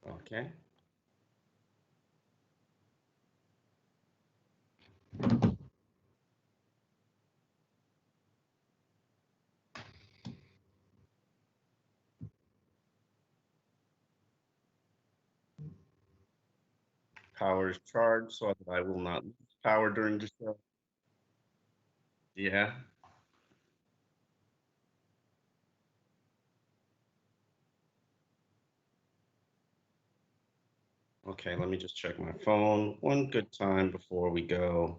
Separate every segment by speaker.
Speaker 1: Okay. Power is charged so that I will not lose power during the show. Yeah. Okay, let me just check my phone. One good time before we go.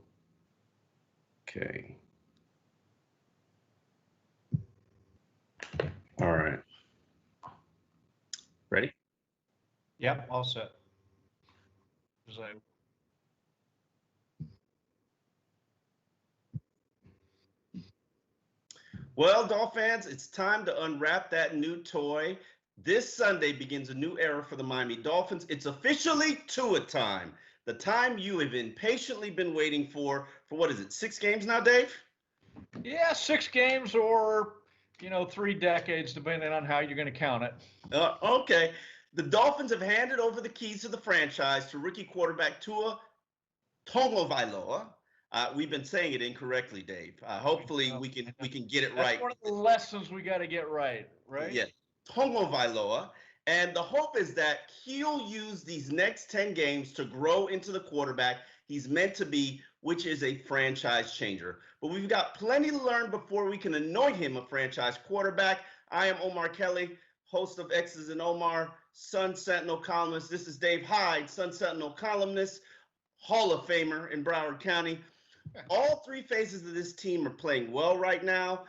Speaker 1: Okay. All right. Ready?
Speaker 2: Yep, all set. So,
Speaker 1: Well, Dolphin fans, it's time to unwrap that new toy. This Sunday begins a new era for the Miami Dolphins. It's officially Tua time. The time you have impatiently been waiting for what is it, 6 games now, Dave?
Speaker 2: yeah, 6 games or 3 decades, depending on how you're going to count it.
Speaker 1: Okay. The Dolphins have handed over the keys to the franchise to rookie quarterback Tua Tagovailoa. We've been saying it incorrectly, Dave. Hopefully, we can get it
Speaker 2: That's
Speaker 1: right.
Speaker 2: one of the lessons we got to get right, right?
Speaker 1: Yeah, Tagovailoa. And the hope is that he'll use these next 10 games to grow into the quarterback he's meant to be, which is a franchise changer. But we've got plenty to learn before we can anoint him a franchise quarterback. I am Omar Kelly, host of X's and Omar, Sun Sentinel columnist. This is Dave Hyde, Sun Sentinel columnist, Hall of Famer in Broward County. All three phases of this team are playing well right now,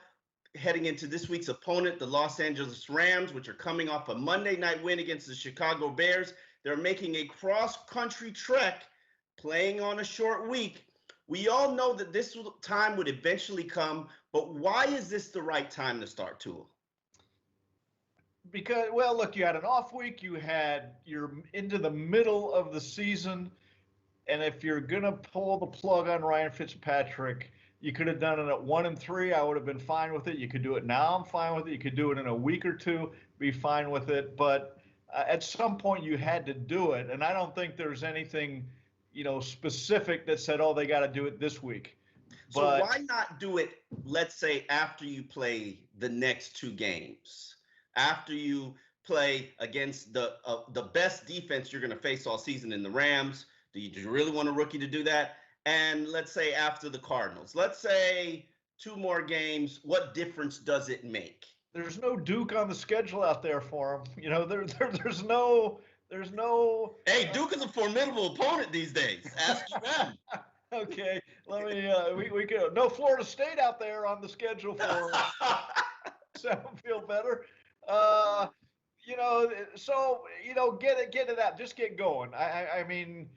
Speaker 1: heading into this week's opponent, the Los Angeles Rams, which are coming off a Monday night win against the Chicago Bears. They're making a cross-country trek, playing on a short week. We all know that this time would eventually come, but why is this the right time to start Tua?
Speaker 2: Because, well, look, you had an off week, you're into the middle of the season, and if you're gonna pull the plug on Ryan Fitzpatrick, you could have done it at 1-3. I would have been fine with it. You could do it now. I'm fine with it. You could do it in a week or two. Be fine with it. But at some point, you had to do it, and I don't think there's anything, specific that said, "Oh, they got to do it this week."
Speaker 1: So why not do it, let's say, after you play the next 2 games? After you play against the best defense you're going to face all season in the Rams? Do you really want a rookie to do that? And let's say after the Cardinals, let's say 2 more games, what difference does it make?
Speaker 2: There's no Duke on the schedule out there for him. There's no.
Speaker 1: Hey, Duke is a formidable opponent these days. Ask them.
Speaker 2: Okay, let me. We could no Florida State out there on the schedule for him. So I feel better. So get it out. Just get going. I mean,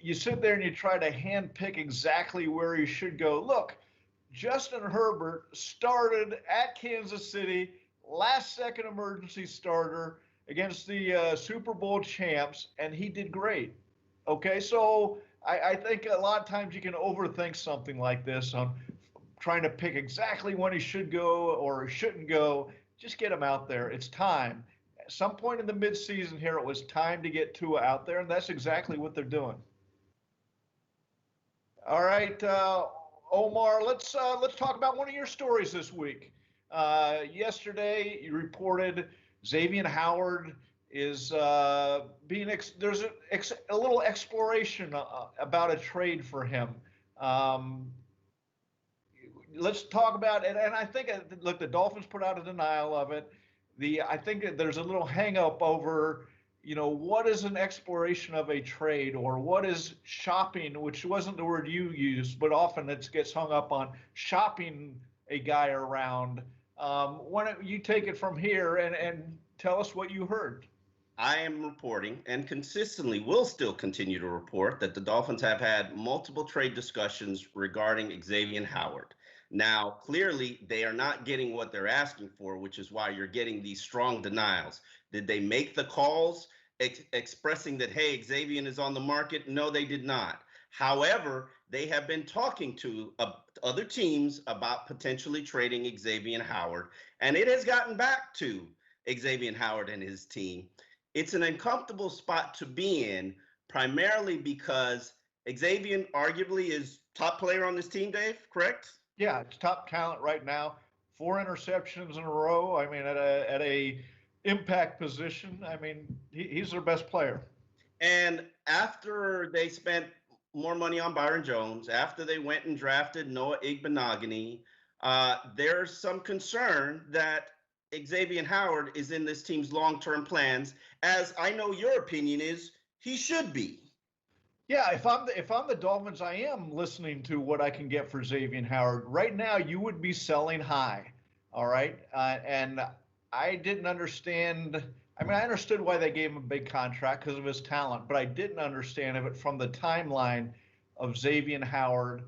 Speaker 2: you sit there and you try to handpick exactly where he should go. Look, Justin Herbert started at Kansas City, last second emergency starter against the Super Bowl champs, and he did great. Okay, so I think a lot of times you can overthink something like this on trying to pick exactly when he should go or shouldn't go. Just get him out there. It's time. At some point in the midseason here, it was time to get Tua out there, and that's exactly what they're doing. All right, Omar, let's talk about one of your stories this week. Yesterday, you reported Xavier Howard is there's a little exploration about a trade for him. Um, let's talk about it. And I think, look, the Dolphins put out a denial of it. I think that there's a little hang up over, what is an exploration of a trade or what is shopping, which wasn't the word you used, but often it gets hung up on shopping a guy around. Why don't you take it from here and tell us what you heard?
Speaker 1: I am reporting and consistently will still continue to report that the Dolphins have had multiple trade discussions regarding Xavier Howard. Now, clearly, they are not getting what they're asking for, which is why you're getting these strong denials. Did they make the calls expressing that, hey, Xavier is on the market? No, they did not. However, they have been talking to other teams about potentially trading Xavier Howard, and it has gotten back to Xavier Howard and his team. it's an uncomfortable spot to be in, primarily because Xavier arguably is top player on this team, Dave, correct?
Speaker 2: Yeah, it's top talent right now. 4 interceptions in a row. I mean, at a impact position. I mean, he's their best player.
Speaker 1: And after they spent more money on Byron Jones, after they went and drafted Noah Igbenogany, there's some concern that Xavier Howard is in this team's long-term plans, as I know your opinion is he should be.
Speaker 2: Yeah, if I'm the Dolphins, I am listening to what I can get for Xavier Howard. Right now, you would be selling high, all right? And I didn't understand. I mean, I understood why they gave him a big contract because of his talent, but I didn't understand it from the timeline of Xavier Howard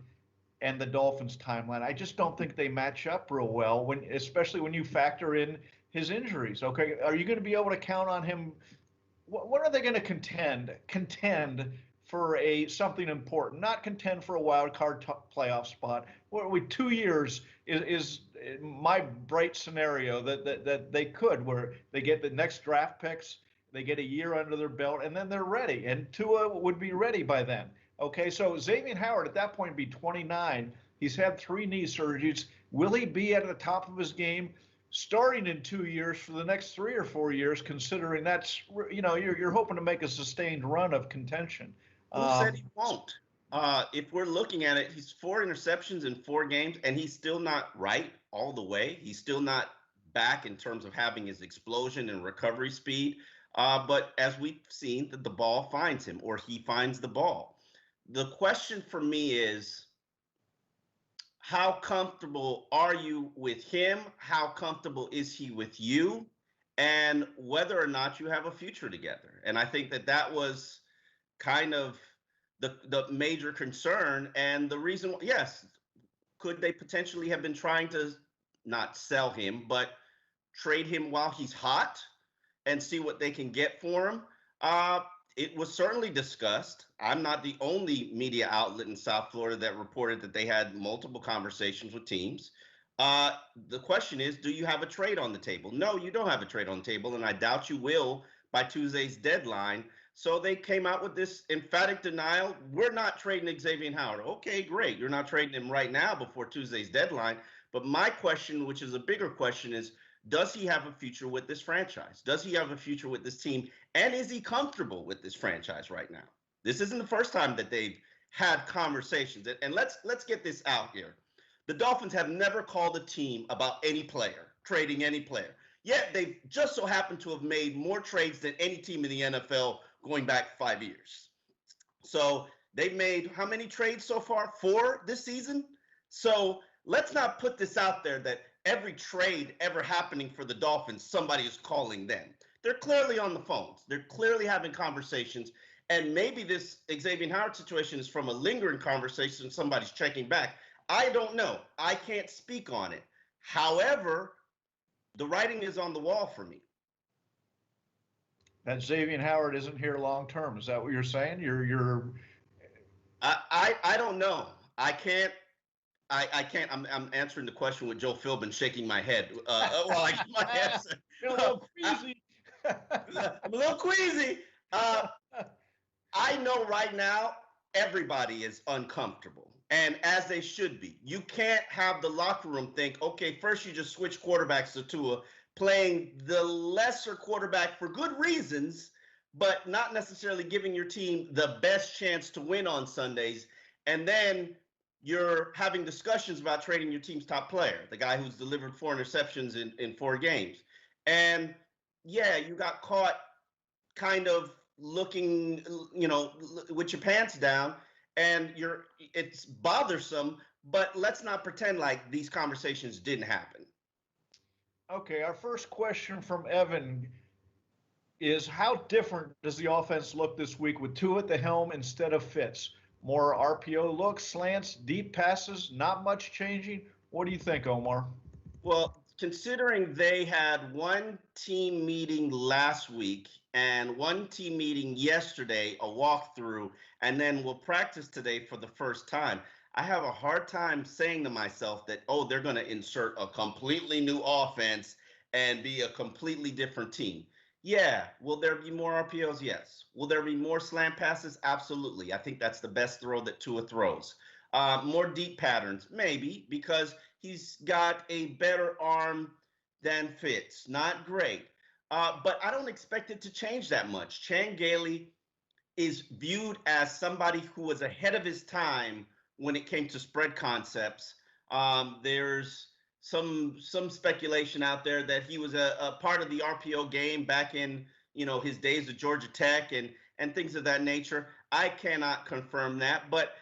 Speaker 2: and the Dolphins timeline. I just don't think they match up real well when, especially when you factor in his injuries. Okay, are you going to be able to count on him? What are they going to contend for a something important, not contend for a wild card playoff spot? With 2 years is my bright scenario that they could, where they get the next draft picks, they get a year under their belt, and then they're ready. And Tua would be ready by then. Okay, so Xavier Howard at that point would be 29. He's had 3 knee surgeries. Will he be at the top of his game starting in 2 years for the next 3 or 4 years, considering that's, you're hoping to make a sustained run of contention?
Speaker 1: Who said he won't? If we're looking at it, he's 4 interceptions in 4 games, and he's still not right all the way. He's still not back in terms of having his explosion and recovery speed. But as we've seen, that the ball finds him, or he finds the ball. The question for me is, how comfortable are you with him? How comfortable is he with you? And whether or not you have a future together. And I think that was kind of the major concern. And the reason, yes, could they potentially have been trying to not sell him, but trade him while he's hot and see what they can get for him? It was certainly discussed. I'm not the only media outlet in South Florida that reported that they had multiple conversations with teams. The question is, do you have a trade on the table? No, you don't have a trade on the table, and I doubt you will by Tuesday's deadline. So they came out with this emphatic denial. We're not trading Xavier Howard. Okay, great. You're not trading him right now before Tuesday's deadline. But my question, which is a bigger question, is, does he have a future with this franchise? Does he have a future with this team? And is he comfortable with this franchise right now? This isn't the first time that they've had conversations. And let's get this out here. The Dolphins have never called a team about any player, trading any player. Yet they've just so happened to have made more trades than any team in the NFL going back 5 years. So they've made how many trades so far? 4 this season? So let's not put this out there that every trade ever happening for the Dolphins, somebody is calling them. They're clearly on the phones. They're clearly having conversations. And maybe this Xavier Howard situation is from a lingering conversation. Somebody's checking back. I don't know. I can't speak on it. However, the writing is on the wall for me.
Speaker 2: That Xavier Howard isn't here long term. Is that what you're saying?
Speaker 1: I don't know. I can't. I'm answering the question with Joe Philbin shaking my head while I get my answer.
Speaker 2: You're a little queasy.
Speaker 1: I'm a little queasy. I know right now everybody is uncomfortable, and as they should be. You can't have the locker room think, okay, first you just switch quarterbacks to Tua, playing the lesser quarterback for good reasons, but not necessarily giving your team the best chance to win on Sundays. And then you're having discussions about trading your team's top player, the guy who's delivered 4 interceptions in 4 games. And yeah, you got caught kind of looking, with your pants down, and it's bothersome, but let's not pretend like these conversations didn't happen.
Speaker 2: Okay, our first question from Evan is, how different does the offense look this week with Tua at the helm instead of Fitz? More RPO looks, slants, deep passes, not much changing. What do you think, Omar?
Speaker 1: Well, considering they had one team meeting last week and one team meeting yesterday, a walkthrough, and then we'll practice today for the first time, I have a hard time saying to myself that, oh, they're going to insert a completely new offense and be a completely different team. Yeah. Will there be more RPOs? Yes. Will there be more slant passes? Absolutely. I think that's the best throw that Tua throws. More deep patterns? Maybe, because he's got a better arm than Fitz. Not great. But I don't expect it to change that much. Chan Gailey is viewed as somebody who was ahead of his time when it came to spread concepts. There's some speculation out there that he was a part of the RPO game back in his days of Georgia Tech and things of that nature. I cannot confirm that, but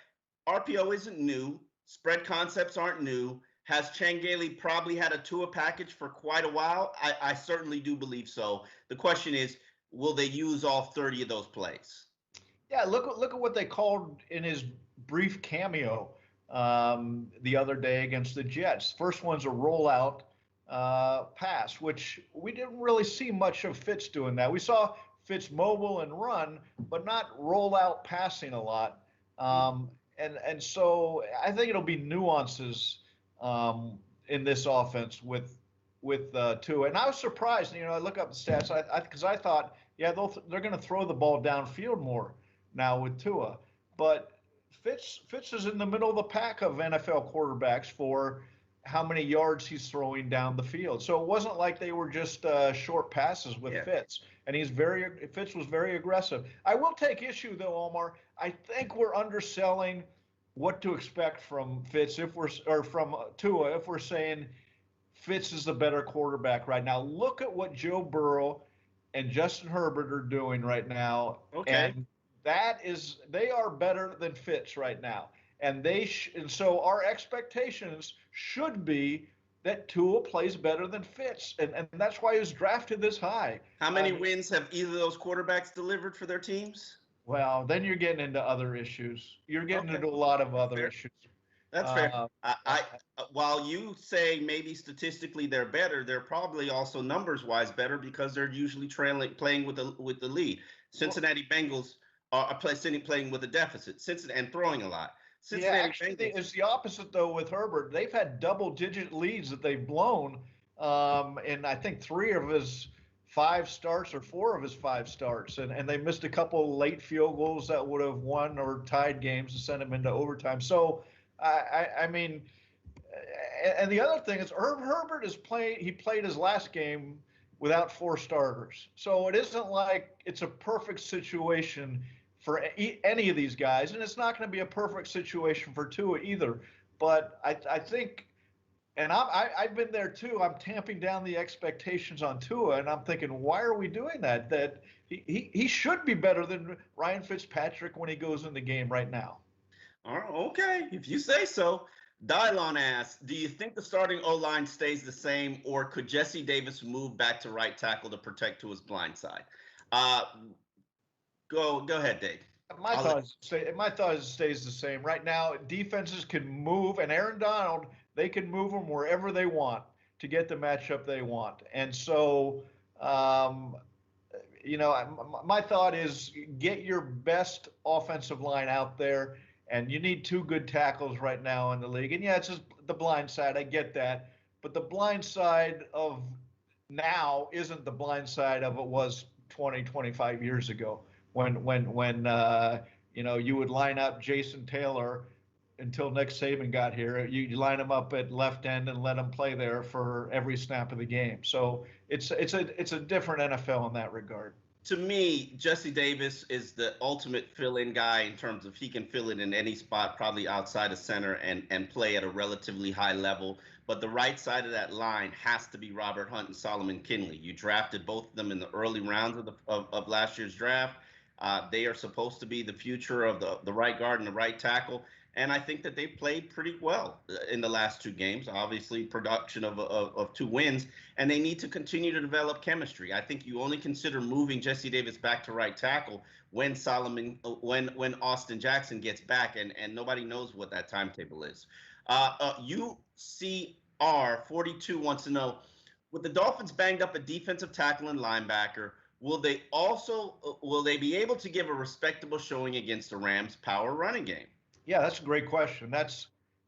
Speaker 1: RPO isn't new. Spread concepts aren't new. Has Changeli probably had a Tua package for quite a while? I certainly do believe so. The question is, will they use all 30 of those plays?
Speaker 2: Yeah, look at what they called in his brief cameo the other day against the Jets. First one's a rollout pass, which we didn't really see much of Fitz doing that. We saw Fitz mobile and run, but not rollout passing a lot. And so I think it'll be nuances in this offense with Tua. And I was surprised. I look up the stats because I thought, yeah, they're going to throw the ball downfield more now with Tua, but Fitz is in the middle of the pack of NFL quarterbacks for how many yards he's throwing down the field. So it wasn't like they were just short passes with Fitz, and Fitz was very aggressive. I will take issue though, Omar. I think we're underselling what to expect from Fitz from Tua if we're saying Fitz is the better quarterback right now. Look at what Joe Burrow and Justin Herbert are doing right now.
Speaker 1: Okay.
Speaker 2: And they are better than Fitz right now. And so our expectations should be that Tua plays better than Fitz. And that's why he was drafted this high.
Speaker 1: How many wins have either of those quarterbacks delivered for their teams?
Speaker 2: Well, then you're getting into other issues. You're getting into a lot of other issues.
Speaker 1: That's fair. While you say maybe statistically they're better, they're probably also numbers-wise better because they're usually playing with the lead. Cincinnati Bengals are playing with a deficit. Cincinnati and throwing a lot.
Speaker 2: Actually, it's the opposite though with Herbert. They've had double-digit leads that they've blown, and I think 3 of his 5 starts or 4 of his 5 starts, and they missed a couple late field goals that would have won or tied games and sent them into overtime. So, I mean, and the other thing is Herbert he played his last game without 4 starters. So it isn't like it's a perfect situation for any of these guys, and it's not going to be a perfect situation for Tua either. But I think, and I've been there too. I'm tamping down the expectations on Tua, and I'm thinking, why are we doing that? That he should be better than Ryan Fitzpatrick when he goes in the game right now.
Speaker 1: All right, okay, if you say so. Dylon asks, do you think the starting O-line stays the same, or could Jesse Davis move back to right tackle to protect Tua's blind side? Go ahead, Dave.
Speaker 2: My thought is it stays the same. Right now, defenses can move, and Aaron Donald, they can move them wherever they want to get the matchup they want. And so, my thought is get your best offensive line out there, and you need 2 good tackles right now in the league. And yeah, it's just the blind side. I get that. But the blind side of now isn't the blind side of it was 20, 25 years ago when you would line up Jason Taylor until Nick Saban got here. You line him up at left end and let him play there for every snap of the game. So it's a different NFL in that regard.
Speaker 1: To me, Jesse Davis is the ultimate fill-in guy in terms of he can fill it in any spot, probably outside of center, and play at a relatively high level. But the right side of that line has to be Robert Hunt and Solomon Kinley. You drafted both of them in the early rounds of last year's draft. They are supposed to be the future of the right guard and the right tackle. And I think that they played pretty well in the last 2 games. Obviously, production of 2 wins, and they need to continue to develop chemistry. I think you only consider moving Jesse Davis back to right tackle when Austin Jackson gets back, and nobody knows what that timetable is. UCR42 wants to know, with the Dolphins banged up at defensive tackle and linebacker, will they be able to give a respectable showing against the Rams' power running game?
Speaker 2: Yeah, that's a great question.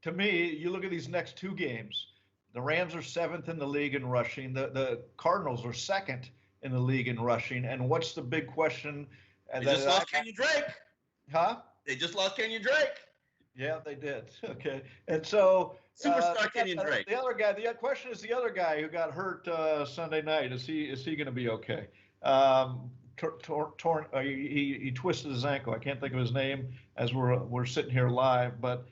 Speaker 2: To me, you look at these next 2 games. The Rams are 7th in the league in rushing. The Cardinals are 2nd in the league in rushing. And what's the big question?
Speaker 1: They just lost Kenyon Drake.
Speaker 2: Huh?
Speaker 1: They just lost Kenyon Drake.
Speaker 2: Yeah, they did. Okay. And so
Speaker 1: superstar Kenyon Drake.
Speaker 2: The other guy, the question is the other guy who got hurt Sunday night. Is he going to be okay? He twisted his ankle. I can't think of his name as we're sitting here live. But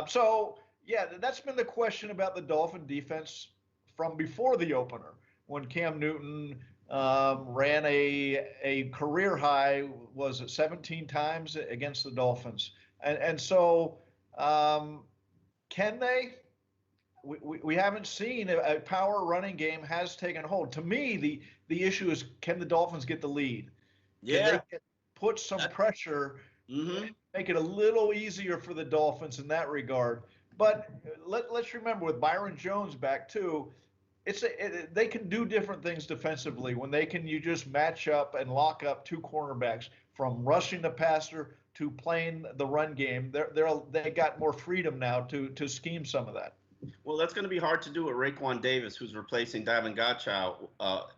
Speaker 2: so yeah, that's been the question about the Dolphin defense from before the opener, when Cam Newton ran a career high, was it 17 times against the Dolphins, and so can they? We haven't seen a power running game has taken hold. To me, the issue is, can the Dolphins get the lead?
Speaker 1: Yeah.
Speaker 2: Can they put some pressure, make it a little easier for the Dolphins in that regard. But let's remember, with Byron Jones back too, they can do different things defensively when you just match up and lock up two cornerbacks, from rushing the passer to playing the run game. They got more freedom now to scheme some of that.
Speaker 1: Well, that's going to be hard to do with Raekwon Davis, who's replacing Davin Godchow,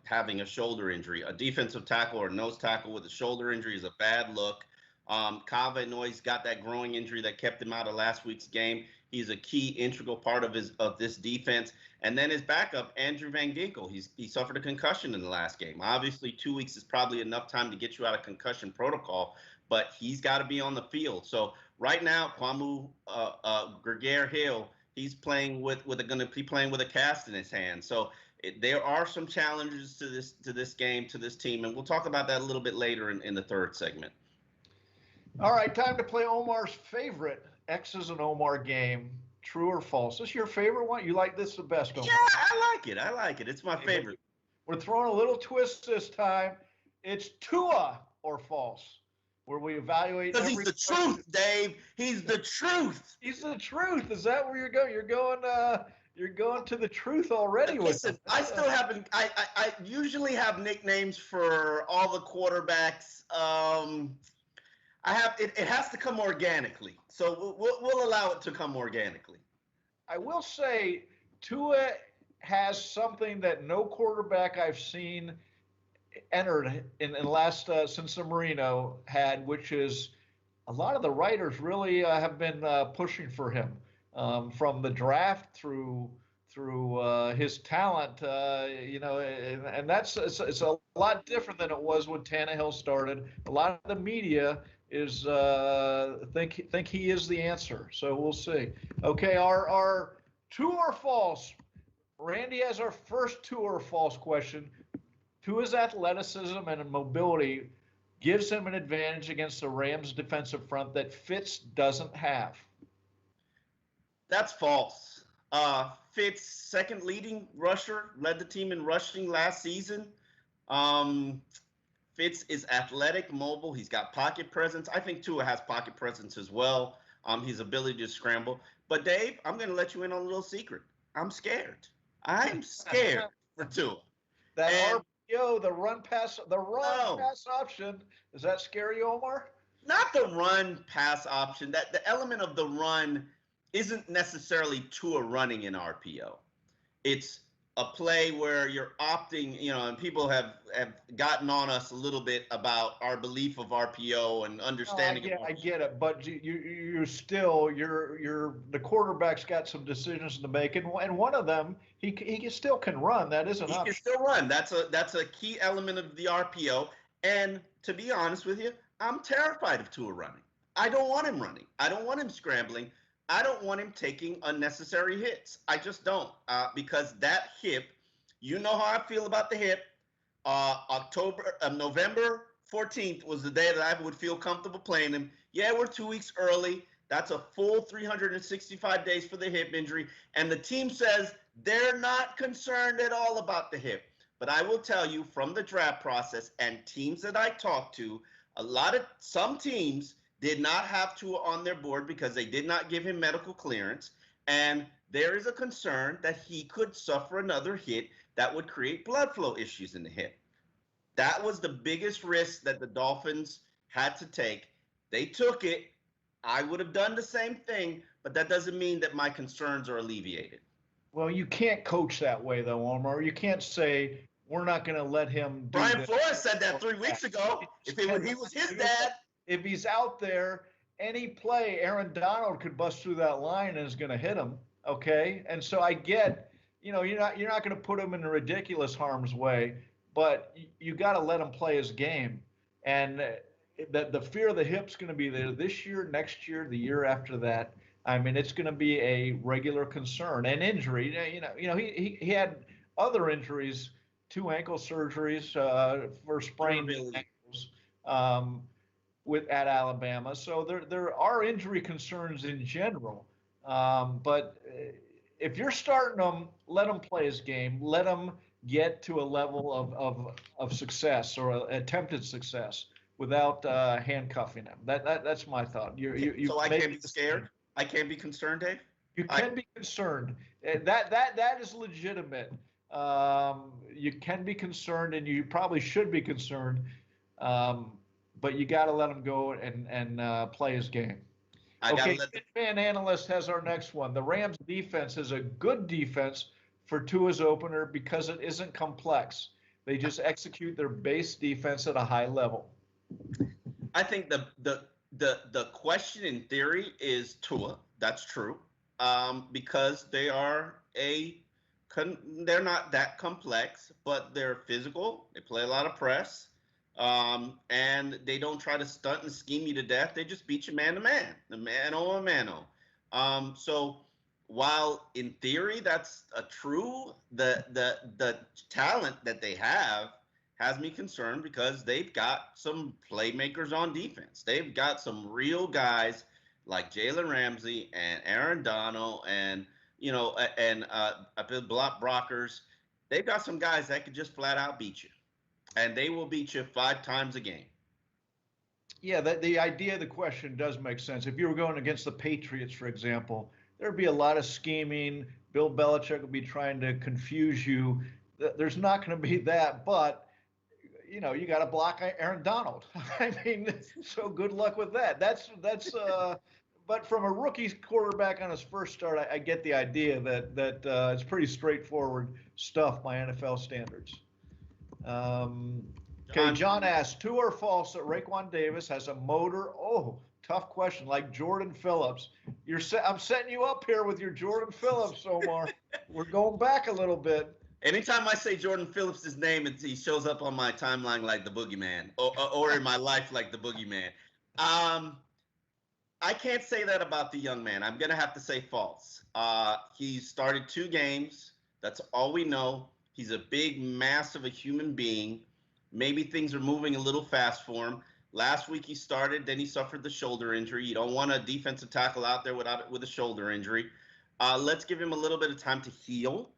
Speaker 1: having a shoulder injury. A defensive tackle or nose tackle with a shoulder injury is a bad look. Kava Noy's got that growing injury that kept him out of last week's game. He's a key, integral part of this defense. And then his backup, Andrew Van Ginkel, he suffered a concussion in the last game. Obviously, 2 weeks is probably enough time to get you out of concussion protocol, but he's got to be on the field. So right now, Kwamu Gregaire-Hill, he's playing going to be playing with a cast in his hand. So there are some challenges to this game, to this team, and we'll talk about that a little bit later in the third segment.
Speaker 2: All right, time to play Omar's favorite X's and Omar game. True or false? This is your favorite one? You like this the best, Omar?
Speaker 1: Yeah, I like it. It's my favorite.
Speaker 2: We're throwing a little twist this time. It's Tua or false, where we evaluate.
Speaker 1: Because he's the truth, Dave. He's the truth.
Speaker 2: He's the truth. Is that where you're going? You're going to the truth already.
Speaker 1: Listen, I still haven't. I usually have nicknames for all the quarterbacks. It has to come organically. So we'll allow it to come organically.
Speaker 2: I will say Tua has something that no quarterback I've seen entered in last since the Marino had, which is a lot of the writers really have been pushing for him from the draft through his talent, and it's a lot different than it was when Tannehill started. A lot of the media is think he is the answer, so we'll see. Okay, our true or false. Randy has our first true or false question. Tua's athleticism and mobility gives him an advantage against the Rams' defensive front that Fitz doesn't have.
Speaker 1: That's false. Fitz, second leading rusher, led the team in rushing last season. Fitz is athletic, mobile. He's got pocket presence. I think Tua has pocket presence as well. His ability to scramble. But Dave, I'm going to let you in on a little secret. I'm scared. I'm scared for Tua.
Speaker 2: That RPO, the run pass option, does that scare you, Omar?
Speaker 1: Not the run pass option. That the element of the run isn't necessarily Tua running an RPO. It's a play where you're opting, and people have gotten on us a little bit about our belief of RPO and understanding.
Speaker 2: I get it, but you're still the quarterback's got some decisions to make, and one of them he still can run. That is an option.
Speaker 1: He can still run. That's a key element of the RPO. And to be honest with you, I'm terrified of Tua running. I don't want him running. I don't want him scrambling. I don't want him taking unnecessary hits. I just don't, because that hip, you know how I feel about the hip. November 14th was the day that I would feel comfortable playing him. Yeah, we're 2 weeks early. That's a full 365 days for the hip injury. And the team says they're not concerned at all about the hip. But I will tell you, from the draft process and teams that I talked to, some teams did not have Tua on their board because they did not give him medical clearance. And there is a concern that he could suffer another hit that would create blood flow issues in the hip. That was the biggest risk that the Dolphins had to take. They took it. I would have done the same thing, but that doesn't mean that my concerns are alleviated.
Speaker 2: Well, you can't coach that way, though, Omar. You can't say, we're not going to let him do
Speaker 1: Brian
Speaker 2: this.
Speaker 1: Flores said that 3 weeks ago. If he was his dad.
Speaker 2: If he's out there, any play, Aaron Donald could bust through that line and is going to hit him. Okay. And so I get, you're not going to put him in ridiculous harm's way, but you got to let him play his game. And the fear of the hip's going to be there this year, next year, the year after that. I mean, it's going to be a regular concern. And injury, he had other injuries, 2 ankle surgeries for sprained ankles at Alabama. So there are injury concerns in general. But if you're starting him, let him play his game. Let him get to a level of success or attempted success without handcuffing him. That's my thought.
Speaker 1: So I can't be scared? I can't be concerned, Dave?
Speaker 2: You can be concerned. That is legitimate. You can be concerned, and you probably should be concerned, but you got to let him go and play his game. Okay, Fan Analyst has our next one. The Rams defense is a good defense for Tua's opener because it isn't complex. They just execute their base defense at a high level.
Speaker 1: I think the question in theory is Tua. That's true, because they're not that complex, but they're physical. They play a lot of press, and they don't try to stunt and scheme you to death. They just beat you man to man, the mano a mano. So while in theory that's true, the talent that they have has me concerned because they've got some playmakers on defense. They've got some real guys like Jalen Ramsey and Aaron Donald and Brockers. They've got some guys that could just flat out beat you, and they will beat you 5 times a game.
Speaker 2: Yeah, the idea of the question does make sense. If you were going against the Patriots, for example, there'd be a lot of scheming. Bill Belichick would be trying to confuse you. There's not going to be that, but you got to block Aaron Donald. I mean, so good luck with that. But from a rookie quarterback on his first start, I get the idea that it's pretty straightforward stuff by NFL standards. Okay, John asks, true or false that Raekwon Davis has a motor? Oh, tough question. Like Jordan Phillips. I'm setting you up here with your Jordan Phillips, Omar. We're going back a little bit.
Speaker 1: Anytime I say Jordan Phillips' name, he shows up on my timeline like the boogeyman, or in my life like the boogeyman. I can't say that about the young man. I'm going to have to say false. He started 2 games. That's all we know. He's a big mass of a human being. Maybe things are moving a little fast for him. Last week he started, then he suffered the shoulder injury. You don't want a defensive tackle out there with a shoulder injury. Let's give him a little bit of time to heal,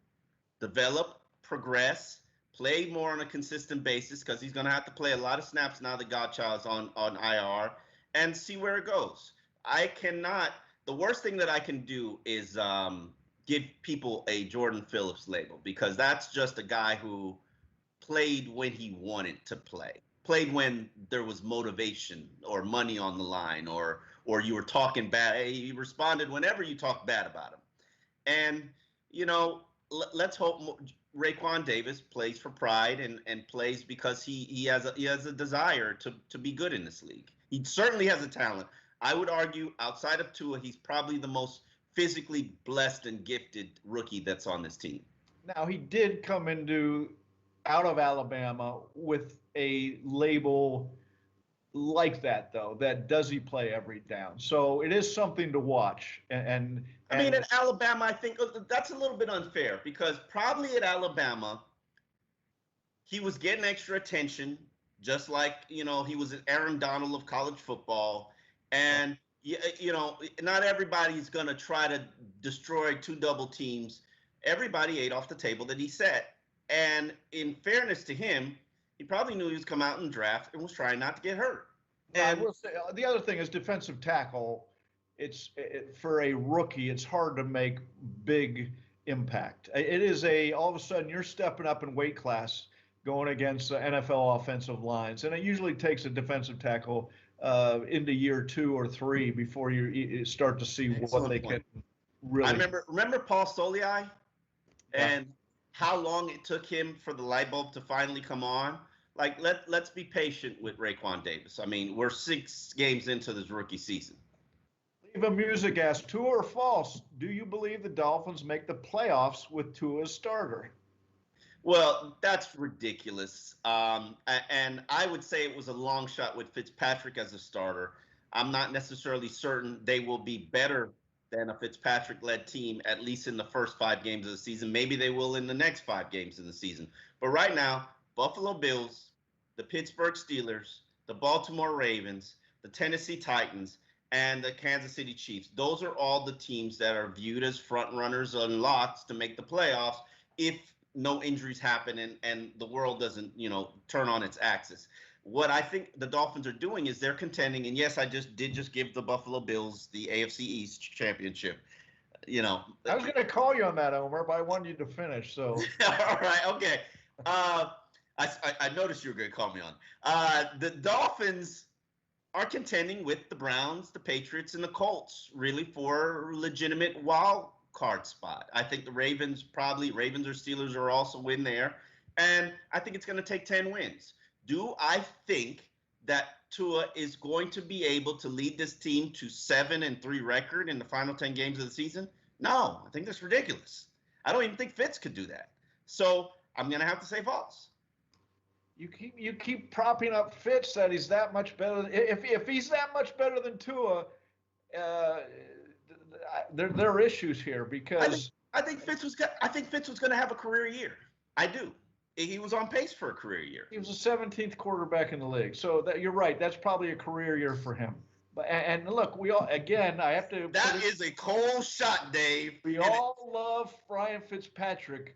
Speaker 1: develop, progress, play more on a consistent basis because he's going to have to play a lot of snaps now that Godchild's on IR, and see where it goes. The worst thing that I can do is give people a Jordan Phillips label, because that's just a guy who played when he wanted to play, played when there was motivation or money on the line, or you were talking bad. He responded whenever you talked bad about him. And, let's hope Raekwon Davis plays for pride and plays because he has a desire to be good in this league. He certainly has a talent. I would argue outside of Tua, he's probably the most physically blessed and gifted rookie that's on this team.
Speaker 2: Now, he did come out of Alabama with a label like that, though, that does he play every down? So it is something to watch. And
Speaker 1: I mean, at Alabama, I think that's a little bit unfair, because probably at Alabama, he was getting extra attention, just like, he was an Aaron Donald of college football. And, not everybody's going to try to destroy 2 double teams. Everybody ate off the table that he set. And in fairness to him, he probably knew he was coming out in the draft and was trying not to get hurt.
Speaker 2: And I will say, the other thing is defensive tackle. For a rookie, it's hard to make big impact. It is all of a sudden you're stepping up in weight class going against NFL offensive lines. And it usually takes a defensive tackle into year 2 or 3 before you start to see what they can really.
Speaker 1: I remember Paul Soliai and how long it took him for the light bulb to finally come on. Like, let's be patient with Raekwon Davis. I mean, we're 6 games into this rookie season.
Speaker 2: Eva Music asks, true or false, do you believe the Dolphins make the playoffs with Tua as starter?
Speaker 1: Well, that's ridiculous. And I would say it was a long shot with Fitzpatrick as a starter. I'm not necessarily certain they will be better than a Fitzpatrick-led team, at least in the first 5 games of the season. Maybe they will in the next 5 games of the season. But right now, Buffalo Bills, the Pittsburgh Steelers, the Baltimore Ravens, the Tennessee Titans, and the Kansas City Chiefs. Those are all the teams that are viewed as front runners and locks to make the playoffs if no injuries happen and the world doesn't, turn on its axis. What I think the Dolphins are doing is they're contending, and yes, I did give the Buffalo Bills the AFC East championship.
Speaker 2: I was going to call you on that, Omar, but I wanted you to finish. So
Speaker 1: all right, okay. I noticed you were going to call me on. The Dolphins are contending with the Browns, the Patriots, and the Colts, really for legitimate wild card spot. I think the Ravens or Steelers are also win there, and I think it's going to take 10 wins. Do I think that Tua is going to be able to lead this team to 7-3 record in the final 10 games of the season? No, I think that's ridiculous. I don't even think Fitz could do that. So I'm going to have to say false.
Speaker 2: You keep propping up Fitz that he's that much better. If he's that much better than Tua, there are issues here because
Speaker 1: I think Fitz was going to have a career year. I do. He was on pace for a career year.
Speaker 2: He was the 17th quarterback in the league, so you're right. That's probably a career year for him. But and look, we all again. I have to.
Speaker 1: That is a cold shot, Dave.
Speaker 2: We all love Ryan Fitzpatrick,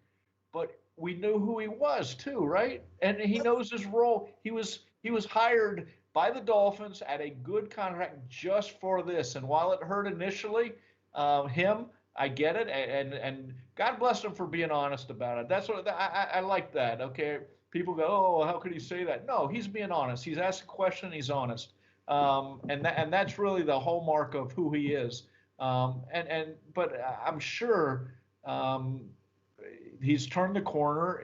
Speaker 2: but we knew who he was too, right? And he knows his role. He was hired by the Dolphins at a good contract just for this. And while it hurt initially, I get it, and God bless him for being honest about it. That's what I like that. Okay, people go, oh, how could he say that? No, he's being honest. He's asked a question. He's honest, and that's really the hallmark of who he is. But I'm sure he's turning the corner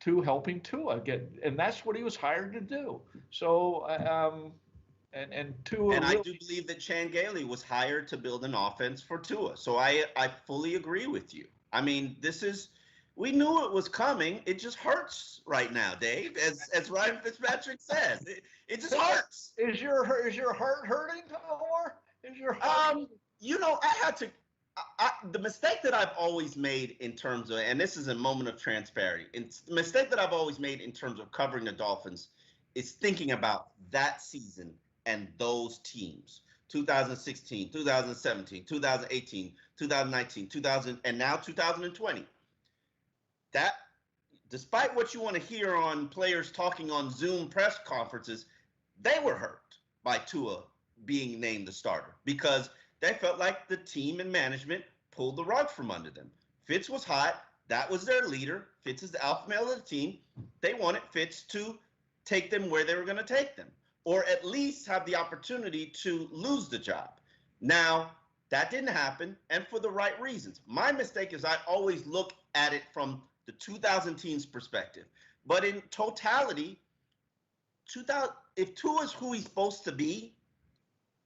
Speaker 2: to helping Tua get, and that's what he was hired to do. So. And Tua.
Speaker 1: And I do believe that Chan Gailey was hired to build an offense for Tua. So I fully agree with you. I mean, we knew it was coming. It just hurts right now, Dave. As Ryan Fitzpatrick says, it just hurts.
Speaker 2: Is your heart hurting, Omar? Is your heart?
Speaker 1: The mistake that I've always made in terms of, and this is a moment of transparency, the mistake that I've always made in terms of covering the Dolphins is thinking about that season and those teams, 2016, 2017, 2018, 2019, 2000, and now 2020. That, despite what you want to hear on players talking on Zoom press conferences, they were hurt by Tua being named the starter because they felt like the team and management pulled the rug from under them. Fitz was hot. That was their leader. Fitz is the alpha male of the team. They wanted Fitz to take them where they were going to take them, or at least have the opportunity to lose the job. Now, that didn't happen, and for the right reasons. My mistake is I always look at it from the 2000 team's perspective. But in totality, if Tua is who he's supposed to be,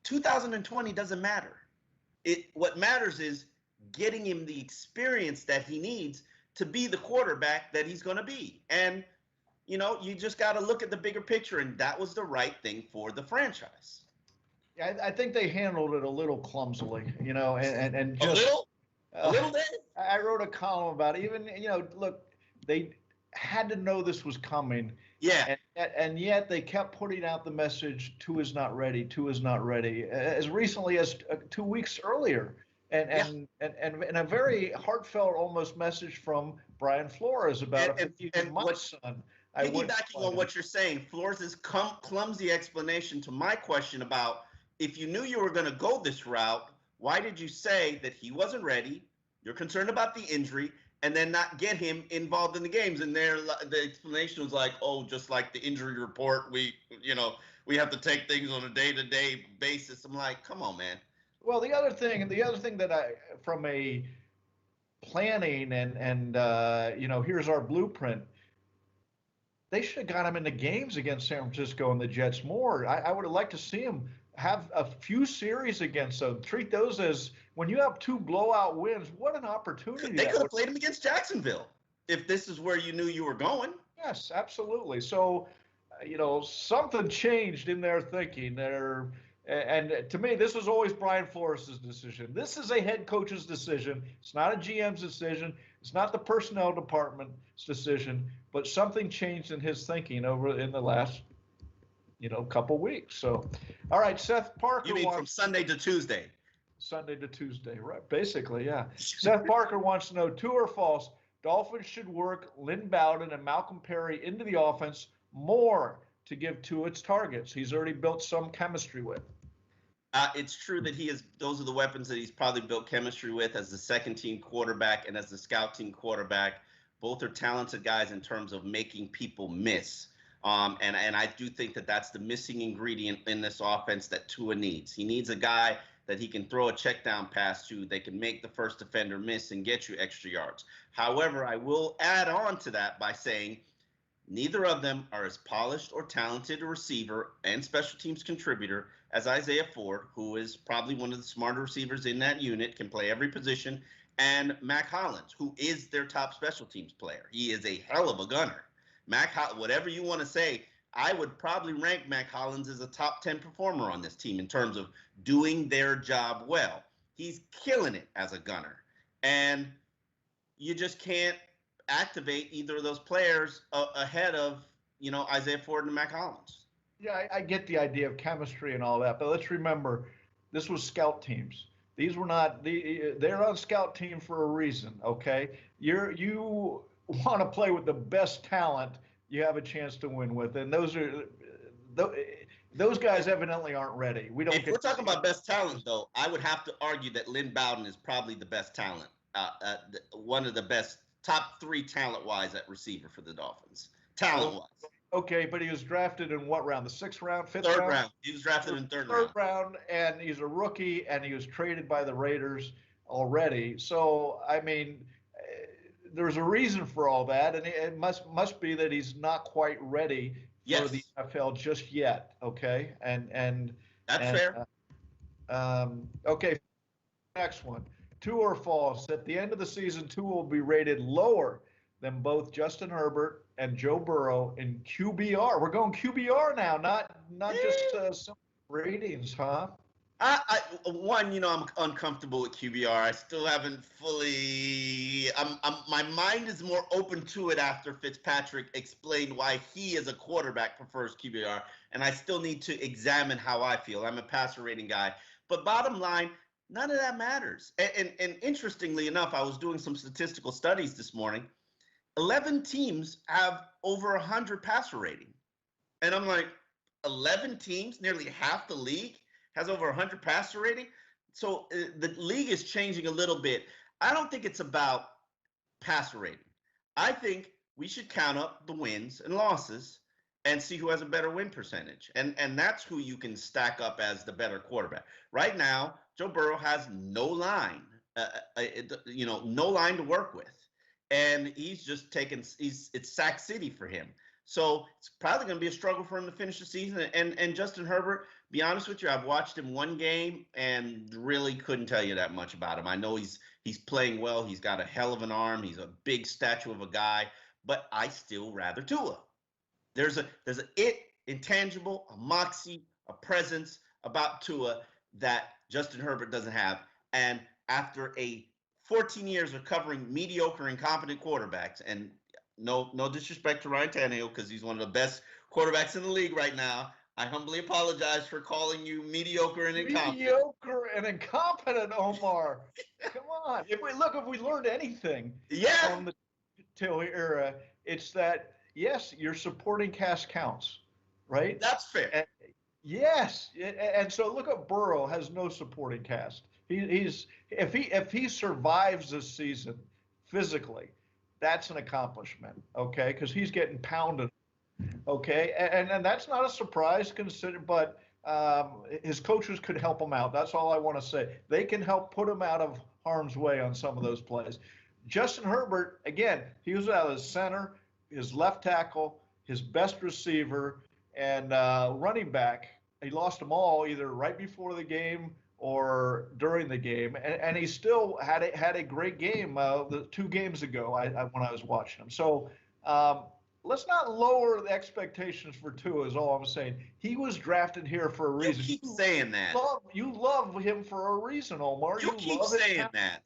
Speaker 1: 2020 doesn't matter. What matters is getting him the experience that he needs to be the quarterback that he's going to be. And you just got to look at the bigger picture, and that was the right thing for the franchise.
Speaker 2: Yeah, I think they handled it a little clumsily, and just
Speaker 1: a little bit.
Speaker 2: I wrote a column about it. Even, look, they had to know this was coming.
Speaker 1: Yeah.
Speaker 2: And yet they kept putting out the message, Tua is not ready, Tua is not ready, as recently as 2 weeks earlier. And a very heartfelt almost message from Brian Flores about my son.
Speaker 1: Piggybacking on what you're saying, Flores' clumsy explanation to my question about if you knew you were going to go this route, why did you say that he wasn't ready, you're concerned about the injury, and then not get him involved in the games? And the explanation was like, oh, just like the injury report, we have to take things on a day-to-day basis. I'm like, come on, man.
Speaker 2: Well, the other thing that from a planning and here's our blueprint. They should have got him into games against San Francisco and the Jets more. I would have liked to see him have a few series against them. Treat those as, when you have 2 blowout wins, what an opportunity.
Speaker 1: They could have played him against Jacksonville if this is where you knew you were going.
Speaker 2: Yes, absolutely. So, something changed in their thinking. And to me, this was always Brian Flores' decision. This is a head coach's decision. It's not a GM's decision. It's not the personnel department's decision. But something changed in his thinking in the last, couple weeks. So, all right, Seth Parker.
Speaker 1: You mean from Sunday to Tuesday?
Speaker 2: Sunday to Tuesday, right? Basically, yeah. Seth Parker wants to know, true or false, Dolphins should work Lynn Bowden and Malcolm Perry into the offense more to give Tua its targets. He's already built some chemistry with.
Speaker 1: It's true that those are the weapons that he's probably built chemistry with as the second team quarterback and as the scout team quarterback. Both are talented guys in terms of making people miss. And I do think that that's the missing ingredient in this offense that Tua needs. He needs a guy that he can throw a check down pass to. They can make the first defender miss and get you extra yards. However, I will add on to that by saying neither of them are as polished or talented a receiver and special teams contributor as Isaiah Ford, who is probably one of the smarter receivers in that unit, can play every position, and Mac Hollins, who is their top special teams player. He is a hell of a gunner. Whatever you want to say, I would probably rank Mac Hollins as a top 10 performer on this team in terms of doing their job well. He's killing it as a gunner. And you just can't activate either of those players ahead of, Isaiah Ford and Mac Hollins.
Speaker 2: Yeah, I get the idea of chemistry and all that, but let's remember, this was scout teams. These were not they're on scout team for a reason, okay? You want to play with the best talent you have a chance to win with, and those guys evidently aren't ready.
Speaker 1: If we're talking about best talent, though, I would have to argue that Lynn Bowden is probably the best talent, one of the best top 3 talent-wise at receiver for the Dolphins, talent-wise.
Speaker 2: Okay, but he was drafted in what round? The 6th round, 5th round?
Speaker 1: Third round. He was drafted in third
Speaker 2: round, and he's a rookie, and he was traded by the Raiders already. So, I mean, there's a reason for all that, and it must be that he's not quite ready for the NFL just yet. Okay, and
Speaker 1: that's fair.
Speaker 2: Okay, next one. True or false? At the end of the season, Tua will be rated lower than both Justin Herbert and Joe Burrow in QBR. We're going QBR now, not just some ratings, huh?
Speaker 1: I'm uncomfortable with QBR. I still haven't fully. My mind is more open to it after Fitzpatrick explained why he, as a quarterback, prefers QBR, and I still need to examine how I feel. I'm a passer rating guy, but bottom line, none of that matters. And interestingly enough, I was doing some statistical studies this morning. 11 teams have over 100 passer rating, and I'm like, 11 teams, nearly half the league, has over 100 passer rating. So the league is changing a little bit. I don't think it's about passer rating. I think we should count up the wins and losses and see who has a better win percentage. And that's who you can stack up as the better quarterback. Right now, Joe Burrow has no line, no line to work with. And he's just it's sack city for him. So it's probably going to be a struggle for him to finish the season. And Justin Herbert, be honest with you, I've watched him one game and really couldn't tell you that much about him. I know he's playing well. He's got a hell of an arm. He's a big statue of a guy. But I still rather Tua. There's an intangible, a moxie, a presence about Tua that Justin Herbert doesn't have. And after 14 years of covering mediocre, incompetent quarterbacks, and no disrespect to Ryan Tannehill, because he's one of the best quarterbacks in the league right now. I humbly apologize for calling you mediocre and incompetent.
Speaker 2: Mediocre and incompetent, Omar. Come on. If we learned anything from the Till era, it's that, yes, your supporting cast counts, right?
Speaker 1: That's fair.
Speaker 2: Yes. And so look at Burrow, has no supporting cast. If he survives this season physically, that's an accomplishment, okay? Because he's getting pounded, okay? And that's not a surprise, but his coaches could help him out. That's all I want to say. They can help put him out of harm's way on some of those plays. Justin Herbert, again, he was out of the center, his left tackle, his best receiver, and running back. He lost them all either right before the game or during the game, and he still had a great game the 2 games ago when I was watching him. So let's not lower the expectations for Tua is all I'm saying. He was drafted here for a reason.
Speaker 1: You keep saying that.
Speaker 2: You love him for a reason, Omar.
Speaker 1: You keep saying that.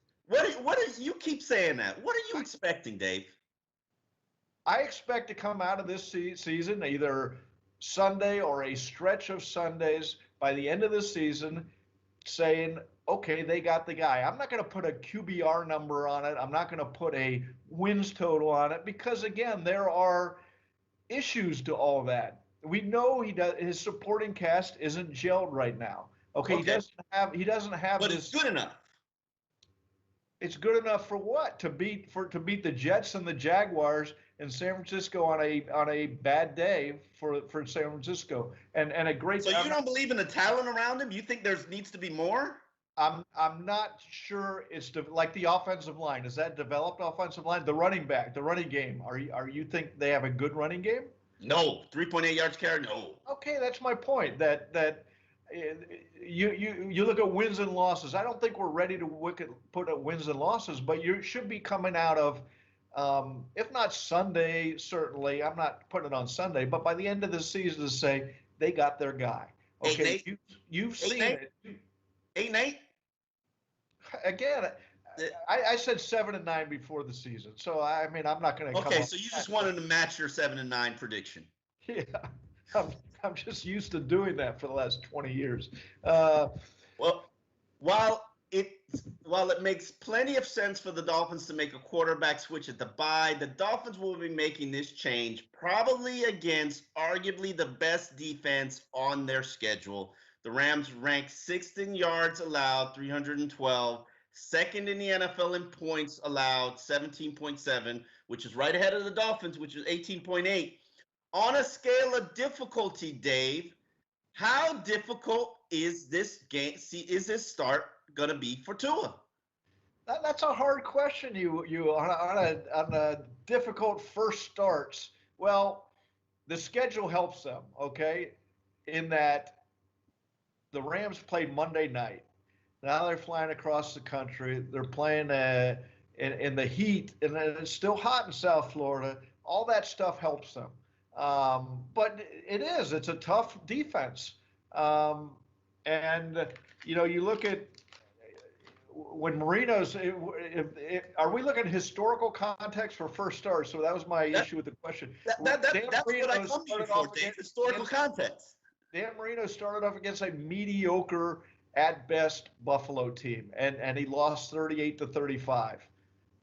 Speaker 1: You keep saying that? What are you expecting, Dave?
Speaker 2: I expect to come out of this season either Sunday or a stretch of Sundays by the end of the season saying, okay, they got the guy. I'm not going to put a QBR number on it. I'm not going to put a wins total on it because, again, there are issues to all that. We know his supporting cast isn't gelled right now. Okay. He doesn't have
Speaker 1: but it's good enough.
Speaker 2: It's good enough for what? To beat the Jets and the Jaguars in San Francisco on a bad day for San Francisco and a great.
Speaker 1: So you don't believe in the talent around him? You think there needs to be more?
Speaker 2: I'm not sure it's like the offensive line. Is that developed offensive line? The running back, the running game. Are you think they have a good running game?
Speaker 1: No, 3.8 yards carry. No.
Speaker 2: Okay, that's my point. That you look at wins and losses. I don't think we're ready to put at wins and losses, but you should be coming out of. If not Sunday, certainly, I'm not putting it on Sunday, but by the end of the season to say they got their guy. Okay, you've seen it.
Speaker 1: 8-8?
Speaker 2: Again, I said 7-9 before the season, so I mean I'm not going to.
Speaker 1: Okay, so you just wanted to match your 7-9 prediction.
Speaker 2: Yeah, I'm just used to doing that for the last 20 years.
Speaker 1: Well, while it makes plenty of sense for the Dolphins to make a quarterback switch at the bye, the Dolphins will be making this change probably against arguably the best defense on their schedule. The Rams rank 6th in yards allowed, 312, second in the NFL in points allowed, 17.7, which is right ahead of the Dolphins, which is 18.8. On a scale of difficulty, Dave, how difficult is this game? Is this start going to be for Tua?
Speaker 2: That's a hard question. You on a difficult first starts. Well, the schedule helps them. Okay, in that the Rams played Monday night. Now they're flying across the country. They're playing in the heat, and it's still hot in South Florida. All that stuff helps them. But it's a tough defense. And, you look at when Marino's, are we looking at historical context for first start? So that was my issue with the question.
Speaker 1: That's what I come to you for, Dave, historical context.
Speaker 2: Dan Marino started off against a mediocre, at best, Buffalo team, and he lost 38-35.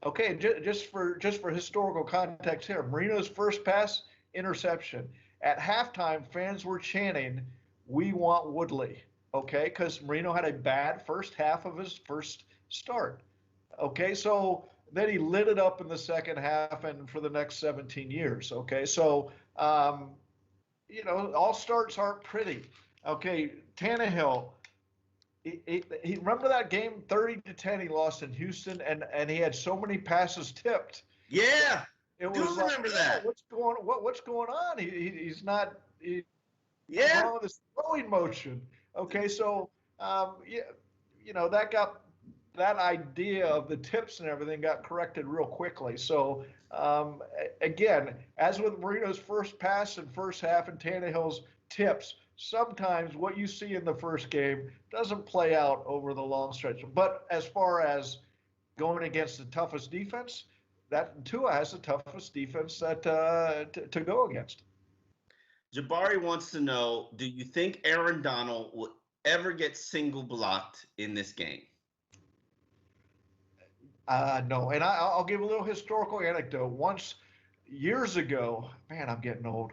Speaker 2: Okay, just for historical context here, Marino's first pass, interception. At halftime, fans were chanting, "We want Woodley," okay, because Marino had a bad first half of his first start. Okay, so then he lit it up in the second half and for the next 17 years. Okay, so all starts aren't pretty. Okay, Tannehill, he remember that game 30-10 he lost in Houston, and he had so many passes tipped.
Speaker 1: Yeah, I do remember that.
Speaker 2: What's going on? He's not.
Speaker 1: Yeah.
Speaker 2: Wrong with his throwing motion. Okay, so that idea of the tips and everything got corrected real quickly. So again, as with Marino's first pass and first half and Tannehill's tips, sometimes what you see in the first game doesn't play out over the long stretch. But as far as going against the toughest defense, that Tua has the toughest defense that to go against.
Speaker 1: Jabari wants to know, do you think Aaron Donald will ever get single blocked in this game?
Speaker 2: No, and I'll give a little historical anecdote. Once, years ago, man, I'm getting old.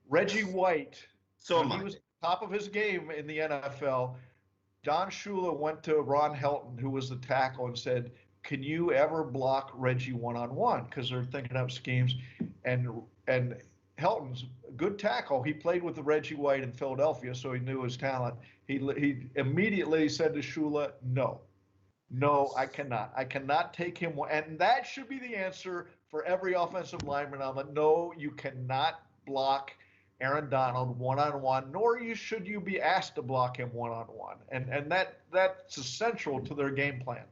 Speaker 2: Reggie White, when he was at the top of his game in the NFL, Don Shula went to Ron Helton, who was the tackle, and said, "Can you ever block Reggie one-on-one?" Because they're thinking up schemes. And Helton's a good tackle. He played with the Reggie White in Philadelphia, so he knew his talent. He immediately said to Shula, "No, No, I cannot. I cannot take him. And that should be the answer for every offensive lineman. No, you cannot block Aaron Donald one-on-one, nor should you be asked to block him one-on-one. And that's essential to their game plan.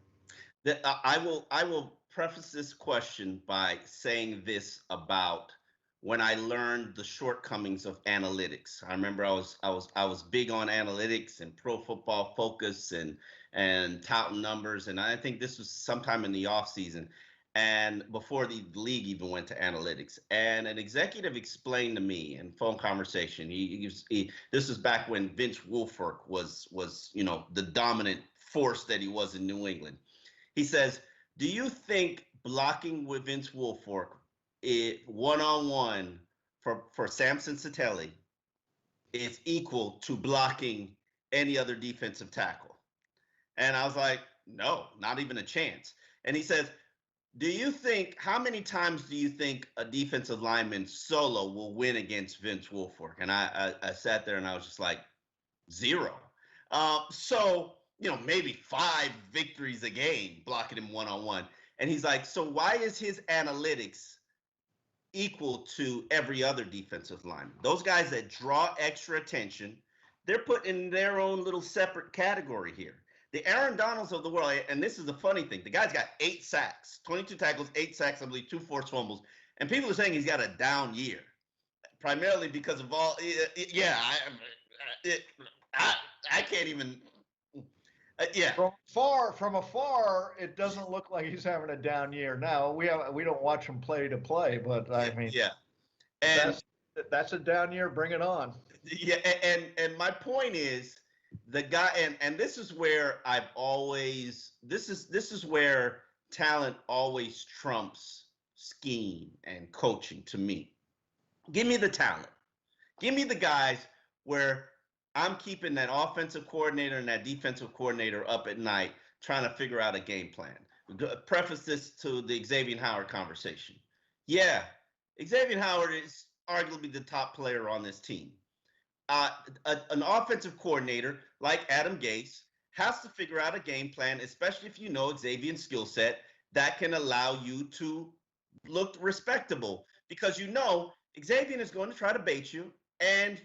Speaker 1: I will preface this question by saying this about when I learned the shortcomings of analytics. I remember I was big on analytics and Pro Football Focus and touting numbers, and I think this was sometime in the off season and before the league even went to analytics. And an executive explained to me in phone conversation. This was back when Vince Wilfork was the dominant force that he was in New England. He says, "Do you think blocking with Vince Wilfork one-on-one for Samson Sattelli is equal to blocking any other defensive tackle?" And I was like, "No, not even a chance." And he says, how many times do you think a defensive lineman solo will win against Vince Wilfork?" And I sat there and I was just like, 0. So maybe 5 victories a game blocking him one-on-one. And he's like, "So why is his analytics equal to every other defensive lineman? Those guys that draw extra attention, they're put in their own little separate category here. The Aaron Donalds of the world," and this is the funny thing, the guy's got 8 sacks, 22 tackles, 8 sacks, I believe 2 forced fumbles. And people are saying he's got a down year, primarily because of all, I can't even,
Speaker 2: From afar, it doesn't look like he's having a down year. Now we don't watch him play to play, but I mean, and that's a down year. Bring it on.
Speaker 1: Yeah, and my point is the guy, and this is where this is where talent always trumps scheme and coaching to me. Give me the talent. Give me the guys where I'm keeping that offensive coordinator and that defensive coordinator up at night trying to figure out a game plan. Preface this to the Xavier Howard conversation. Yeah, Xavier Howard is arguably the top player on this team. An offensive coordinator like Adam Gase has to figure out a game plan, especially if you know Xavier's skill set, that can allow you to look respectable, because Xavier is going to try to bait you, and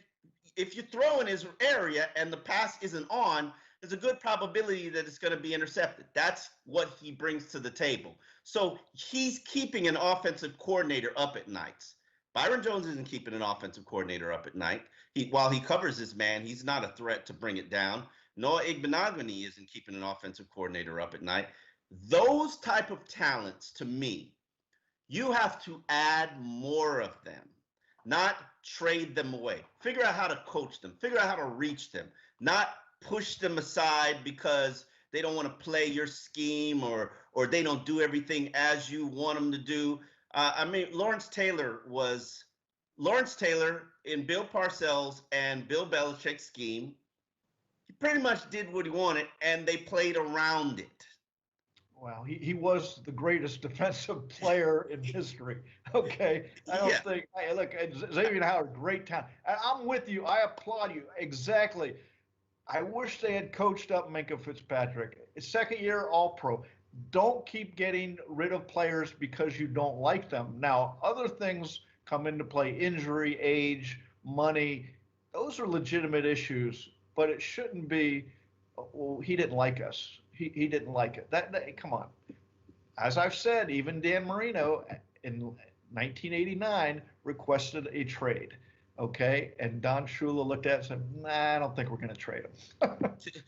Speaker 1: if you throw in his area and the pass isn't on, there's a good probability that it's going to be intercepted. That's what he brings to the table. So he's keeping an offensive coordinator up at nights. Byron Jones isn't keeping an offensive coordinator up at night. While he covers his man, he's not a threat to bring it down. Noah Igbenogany isn't keeping an offensive coordinator up at night. Those type of talents, to me, you have to add more of them, not trade them away. Figure out how to coach them. Figure out how to reach them, not push them aside because they don't want to play your scheme or they don't do everything as you want them to do. Lawrence Taylor in Bill Parcells and Bill Belichick's scheme. He pretty much did what he wanted, and they played around it.
Speaker 2: Well, he was the greatest defensive player in history. Okay, I don't think. Hey, look, Xavier Howard, great talent. I'm with you. I applaud you. Exactly. I wish they had coached up Minkah Fitzpatrick. Second year All-Pro. Don't keep getting rid of players because you don't like them. Now, other things come into play: injury, age, money. Those are legitimate issues, but it shouldn't be, well, he didn't like us. He didn't like it. That come on. As I've said, even Dan Marino in 1989 requested a trade. Okay, and Don Shula looked at it and said, "Nah, I don't think we're going to trade him."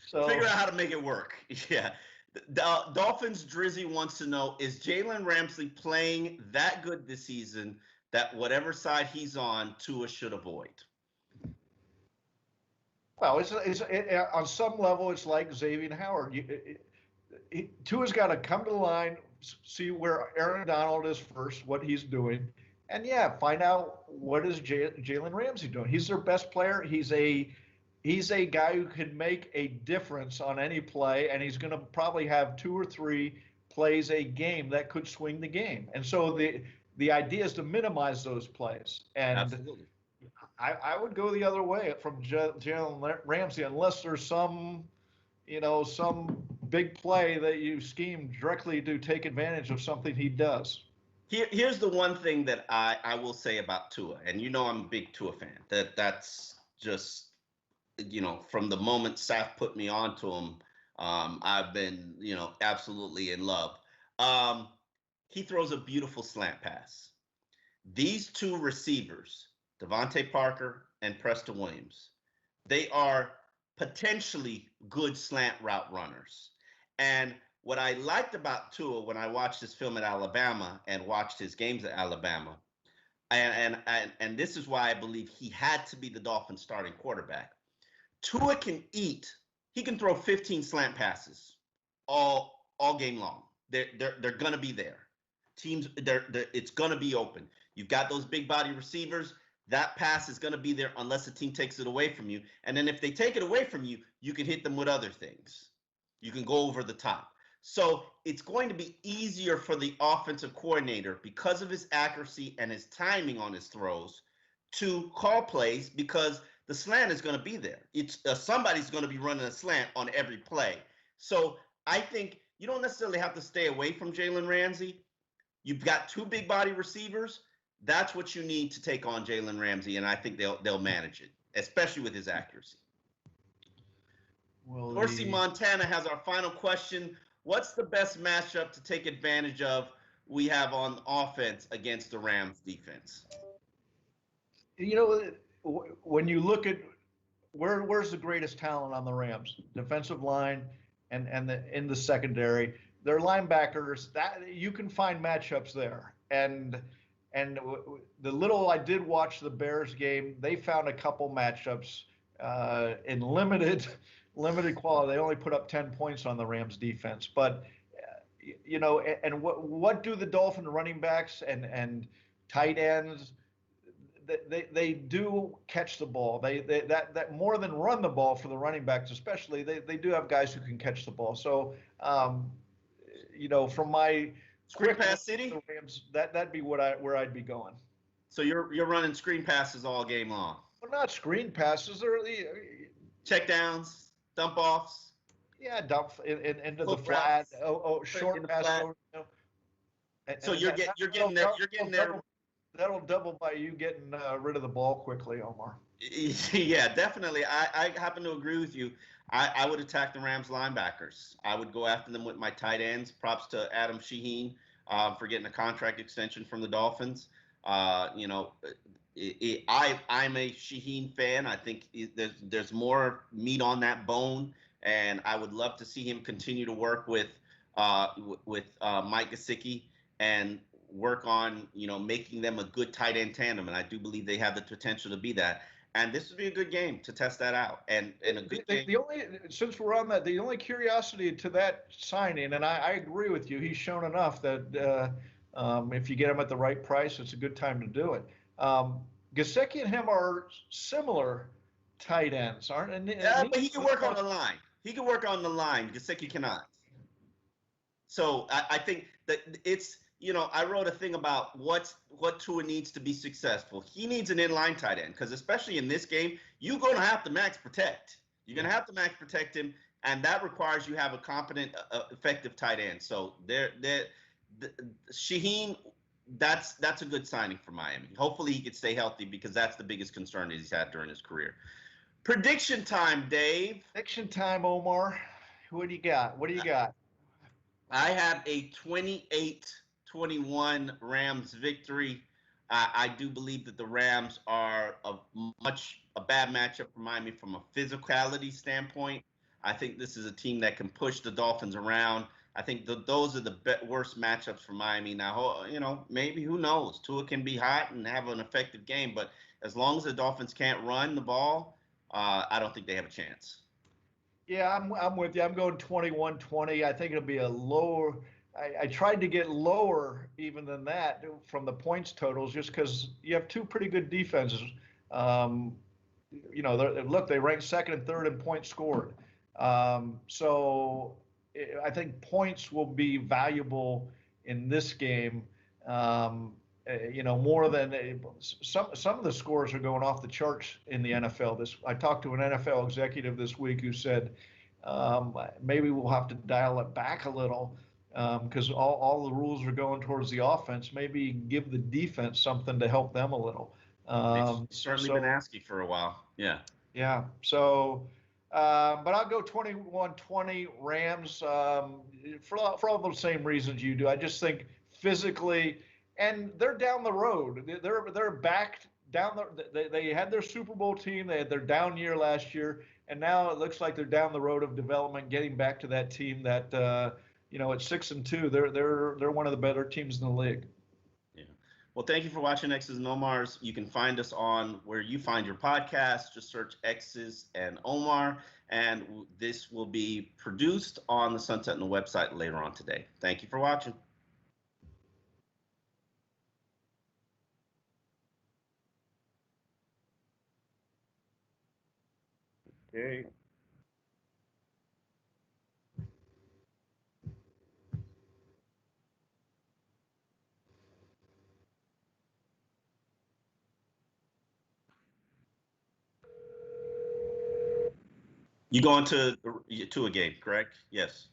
Speaker 1: So figure out how to make it work. Yeah. The Dolphins Drizzy wants to know, is Jalen Ramsey playing that good this season that whatever side he's on, Tua should avoid?
Speaker 2: Well, on some level, it's like Xavier Howard. Tua's got to come to the line, see where Aaron Donald is first, what he's doing, and find out what is Jalen Ramsey doing. He's their best player. He's a guy who can make a difference on any play, and he's going to probably have 2 or 3 plays a game that could swing the game. And so the idea is to minimize those plays. And absolutely. I would go the other way from Jalen Ramsey, unless there's some big play that you scheme directly to take advantage of something he does.
Speaker 1: Here's the one thing that I will say about Tua, and I'm a big Tua fan. That's just, from the moment Saf put me onto him, I've been, absolutely in love. He throws a beautiful slant pass. These two receivers, Devontae Parker and Preston Williams, they are potentially good slant route runners. And what I liked about Tua when I watched his film at Alabama and watched his games at Alabama, and this is why I believe he had to be the Dolphins starting quarterback. Tua can eat. He can throw 15 slant passes all game long. They're gonna be there. Teams, it's gonna be open. You've got those big body receivers. That pass is gonna be there unless the team takes it away from you. And then if they take it away from you, you can hit them with other things. You can go over the top. So it's going to be easier for the offensive coordinator because of his accuracy and his timing on his throws to call plays because the slant is going to be there. It's somebody's going to be running a slant on every play. So I think you don't necessarily have to stay away from Jalen Ramsey. You've got two big body receivers. That's what you need to take on Jalen Ramsey, and I think they'll manage it, especially with his accuracy.
Speaker 2: Well,
Speaker 1: Dorsey, Montana has our final question. What's the best matchup to take advantage of we have on offense against the Rams defense?
Speaker 2: When you look at where's the greatest talent on the Rams, defensive line and in the secondary, their linebackers, that you can find matchups there. And the little I did watch the Bears game, they found a couple matchups in limited quality. They only put up 10 points on the Rams defense, but and what do the Dolphin running backs and tight ends? They do catch the ball. That more than run the ball for the running backs, especially they do have guys who can catch the ball. So from my
Speaker 1: screen pass city,
Speaker 2: Rams, that'd be where I'd be going.
Speaker 1: So you're running screen passes all game long.
Speaker 2: Well, not screen passes. They're
Speaker 1: check downs, dump offs.
Speaker 2: Yeah, dump into the flat. Short pass.
Speaker 1: So you're getting there.
Speaker 2: That'll double by you getting rid of the ball quickly, Omar.
Speaker 1: Yeah, definitely. I happen to agree with you. I would attack the Rams linebackers. I would go after them with my tight ends. Props to Adam Shaheen for getting a contract extension from the Dolphins. I'm a Shaheen fan. I think there's more meat on that bone, and I would love to see him continue to work with Mike Gesicki and work on making them a good tight end tandem. And I do believe they have the potential to be that. And this would be a good game to test that out. And a good game.
Speaker 2: Since we're on that, the only curiosity to that signing, and I agree with you, he's shown enough that if you get him at the right price, it's a good time to do it. Gesicki and him are similar tight ends, aren't?
Speaker 1: But he can work on the line. He can work on the line. Gesicki cannot. So I think that it's, I wrote a thing about what Tua needs to be successful. He needs an inline tight end because especially in this game, you're going to have to max protect. You're going to have to max protect him, and that requires you have a competent, effective tight end. So Shaheen, that's a good signing for Miami. Hopefully he can stay healthy because that's the biggest concern that he's had during his career. Prediction time, Dave.
Speaker 2: Prediction time, Omar. What do you got?
Speaker 1: I have a 28-21 Rams victory. I do believe that the Rams are a bad matchup for Miami from a physicality standpoint. I think this is a team that can push the Dolphins around. I think those are the worst matchups for Miami. Now, maybe, who knows? Tua can be hot and have an effective game, but as long as the Dolphins can't run the ball, I don't think they have a chance.
Speaker 2: Yeah, I'm with you. I'm going 21-20. I think it'll be a lower. I tried to get lower even than that from the points totals just because you have two pretty good defenses. Look, they rank second and third in points scored. So I think points will be valuable in this game. More than some of the scores are going off the charts in the NFL. I talked to an NFL executive this week who said Maybe we'll have to dial it back a little because all the rules are going towards the offense. Maybe give the defense something to help them a little.
Speaker 1: They've certainly been
Speaker 2: So
Speaker 1: asking for a while. Yeah.
Speaker 2: yeah, so but I'll go 21-20 Rams for all the same reasons you do. I just think physically, and they're down the road. They're back down they had their Super Bowl team. They had their down year last year, and now it looks like they're down the road of development, getting back to that team that at 6-2, they're one of the better teams in the league.
Speaker 1: Yeah. Well, thank you for watching X's and Omar's. You can find us on where you find your podcast. Just search X's and Omar, and this will be produced on the Sentinel website later on today. Thank you for watching. Okay. You going to a game, correct? Yes.